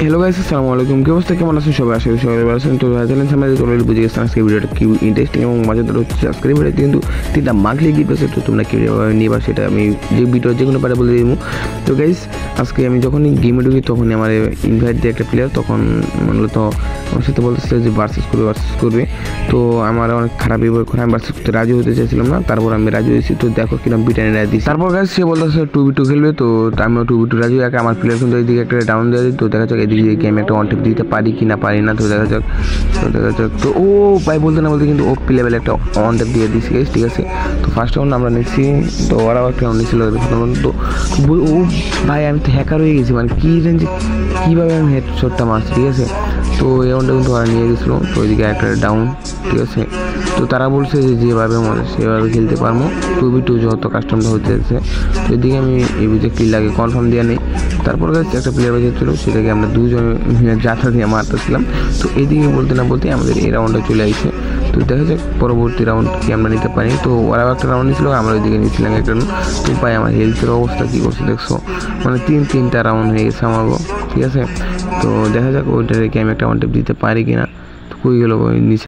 Hello guys, আসসালামু আলাইকুম। কি অবস্থা, কেমন আছেন সবাই? আশা করি সবাই ভালো আছেন। তো চ্যানেল সামনে অলরেডি বুঝে গেছেন আজকে ভিডিওটা কি ইন্টারেস্টিং এবং মজাদার হচ্ছে। আজকের ভিডিওতে কিন্তু 3টা মান্থলি গিফট আছে, তো তোমরা কীভাবে নিবা সেটা আমি যে ভিডিও যে কোনো পারে বলে দিব। তো গাইস, আজকে আমি যখনই গেমে ঢুকি তখনই আমার ইনভাইট দিয়ে একটা প্লেয়ার, তখন মূলত আমার সাথে বলতেছিল যে ভার্সেস করবে। তো আমার অনেক খারাপ ব্যবহার করে আমি ভার্সেস করতে রাজি হতে চাইছিলাম না, তারপর আমি রাজি হয়েছি। তো দেখো কিরকম বিটানি রাজি দিচ্ছি। তারপর গাইস সে বলতেছে 2v2 খেলবে, তো আমিও 2v2 রাজি। আমার প্লেয়ার কিন্তু এইদিকে একটা ডাউন দিয়ে দিই। তো দেখা যাক এদিকে গেমে একটা ওয়ান টেপ দিতে পারি কি না পারি না। তো দেখা যাক তো ও ভাই বলতে না বলতে কিন্তু ও লেভেলে একটা ওয়ান টেপ দিয়ে দিচ্ছি গাইস, ঠিক আছে। তো ফার্স্ট রাউন্ড আমরা নিচ্ছি, তো ওরাও একটা রাউন্ড নিচ্ছিল। তো ও ভাই আমি তো হ্যাকার হয়ে গেছি, মানে কী রেঞ্জে কীভাবে আমি হেডশটটা মারছি, ঠিক আছে। তো এই রাউন্ডটা কিন্তু ওরা নিয়ে গেছিলো। তো ওইদিকে একটা ডাউন, ঠিক আছে। তো তারা বলছে যে যেভাবে মনে সেভাবে খেলতে পারবো, 2v2 যত কাস্টমটা হতে যাচ্ছে। তো এদিকে আমি এই বুঝে কিল লাগে কনফার্ম দিয়ে নেই। তারপর একটা প্লেয়ার বেঁচে ছিল, সেটাকে আমরা দুজন যাত্রা দিয়ে মারতেছিলাম। তো এইদিকে বলতে না বলতে আমাদের এই রাউন্ডে চলে আসছে। তো দেখা যাক পরবর্তী রাউন্ড কি আমরা নিতে পারি। তো ওরাও একটা রাউন্ড নিয়েছিল, আমরা ওইদিকে নিয়েছিলাম একটা রাউন্ড। তো ভাই আমার হেলথের অবস্থা কী করছে দেখছো, মানে তিনটা রাউন্ড হয়ে গেছে আমারও, ঠিক আছে। তো দেখা যাক ওইটা রেখে আমি একটা ওয়ান টেপ দিতে পারি কিনা। তো কই গেল নিচে।